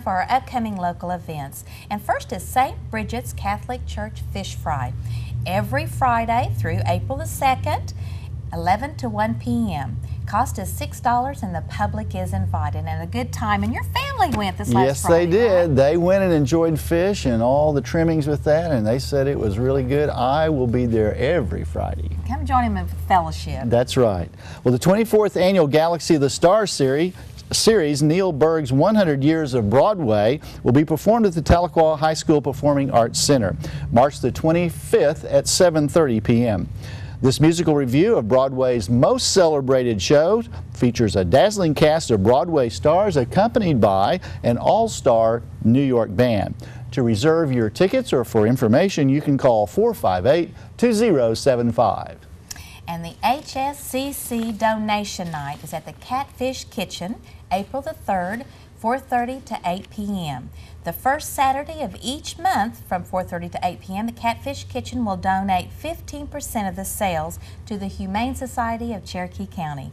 time for our upcoming local events. And first is St. Bridget's Catholic Church Fish Fry. Every Friday through April the 2nd, 11 to 1 p.m. Cost is $6 and the public is invited, and a good time. And your family went this last Friday. Yes, they did. Right? They went and enjoyed fish and all the trimmings with that, and they said it was really good. I will be there every Friday. Come join him in fellowship. That's right. Well, the 24th annual Galaxy of the Stars series, Neil Berg's 100 Years of Broadway, will be performed at the Tahlequah High School Performing Arts Center, March the 25th at 7:30 p.m. This musical review of Broadway's most celebrated show features a dazzling cast of Broadway stars accompanied by an all-star New York band. To reserve your tickets or for information, you can call 458-2075. And the HSCC donation night is at the Catfish Kitchen, April the 3rd, 4:30 to 8 p.m. The first Saturday of each month from 4:30 to 8 p.m., the Catfish Kitchen will donate 15% of the sales to the Humane Society of Cherokee County.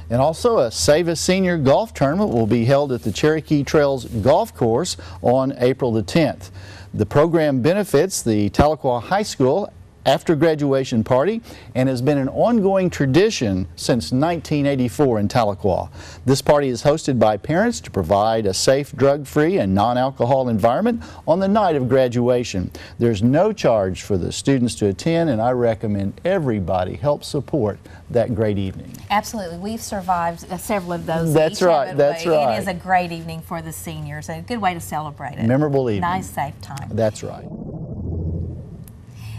And also a Save a Senior golf tournament will be held at the Cherokee Trails Golf Course on April the 10th. The program benefits the Tahlequah High School after graduation party and has been an ongoing tradition since 1984 in Tahlequah. This party is hosted by parents to provide a safe, drug-free and non-alcohol environment on the night of graduation. There's no charge for the students to attend, and I recommend everybody help support that great evening. Absolutely. We've survived several of those. That's right. That's right. It is a great evening for the seniors, a good way to celebrate it. Memorable evening. Nice, safe time. That's right.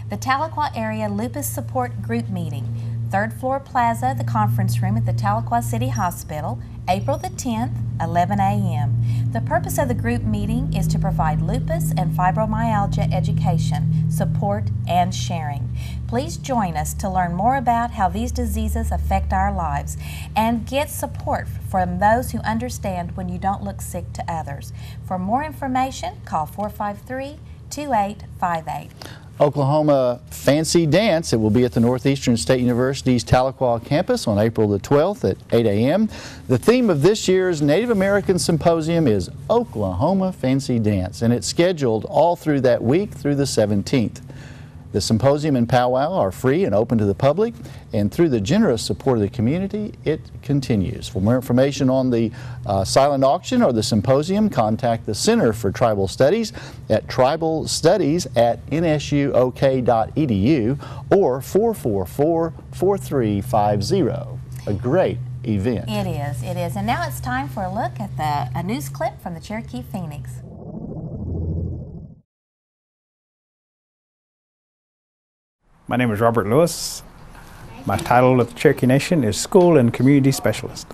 The Tahlequah Area Lupus Support Group Meeting, 3rd floor plaza, the conference room at the Tahlequah City Hospital, April the 10th, 11 a.m. The purpose of the group meeting is to provide lupus and fibromyalgia education, support, and sharing. Please join us to learn more about how these diseases affect our lives and get support from those who understand when you don't look sick to others. For more information, call 453-2858. Oklahoma Fancy Dance. It will be at the Northeastern State University's Tahlequah campus on April the 12th at 8 a.m. The theme of this year's Native American Symposium is Oklahoma Fancy Dance, and it's scheduled all through that week through the 17th. The symposium and powwow are free and open to the public, and through the generous support of the community, it continues. For more information on the silent auction or the symposium, contact the Center for Tribal Studies at tribalstudies@nsuok.edu or 444-4350. A great event. It is. And now it's time for a look at a news clip from the Cherokee Phoenix. My name is Robert Lewis. My title at the Cherokee Nation is School and Community Specialist.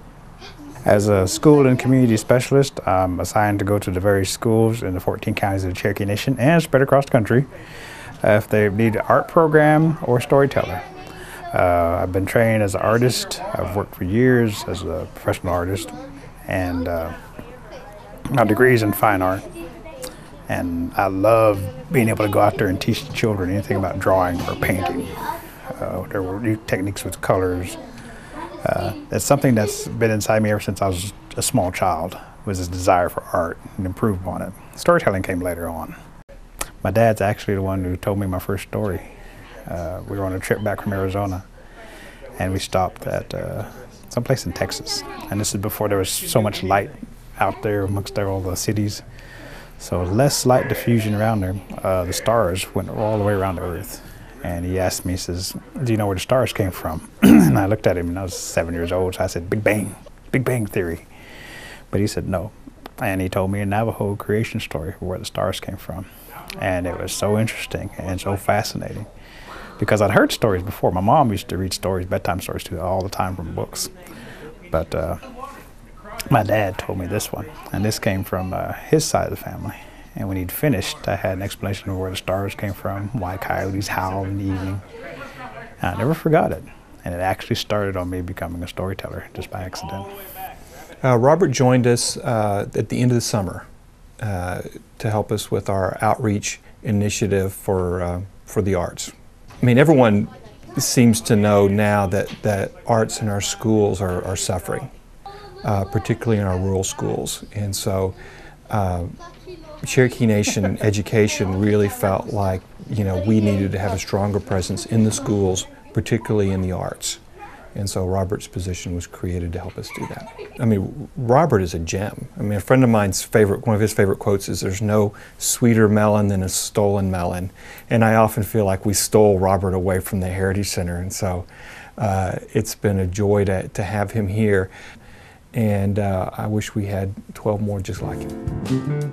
As a school and community specialist, I'm assigned to go to the various schools in the 14 counties of the Cherokee Nation and spread across the country if they need an art program or storyteller. I've been trained as an artist. I've worked for years as a professional artist, and my degree is in fine art. And I love being able to go out there and teach the children anything about drawing or painting. There were new techniques with colors. It's something that's been inside me ever since I was a small child, was this desire for art and improve on it. Storytelling came later on. My dad's actually the one who told me my first story. We were on a trip back from Arizona, and we stopped at someplace in Texas. And this is before there was so much light out there amongst all the cities. So less light diffusion around there. The stars went all the way around the Earth. And he asked me, he says, do you know where the stars came from? And I looked at him, and I was 7 years old, so I said, Big Bang Theory. But he said, no. And he told me a Navajo creation story where the stars came from. And it was so interesting and so fascinating. Because I'd heard stories before. My mom used to read stories, bedtime stories to all the time from books. But my dad told me this one, and this came from his side of the family. And when he'd finished, I had an explanation of where the stars came from, why coyotes howl in the evening. And I never forgot it. And it actually started on me becoming a storyteller, just by accident. Robert joined us at the end of the summer to help us with our outreach initiative for the arts. I mean, everyone seems to know now that arts in our schools are suffering. Particularly in our rural schools. And so Cherokee Nation education really felt like, you know, we needed to have a stronger presence in the schools, particularly in the arts. And so Robert's position was created to help us do that. I mean, Robert is a gem. I mean, a friend of mine's one of his favorite quotes is, "There's no sweeter melon than a stolen melon." And I often feel like we stole Robert away from the Heritage Center. And so it's been a joy to have him here. And I wish we had 12 more just like him.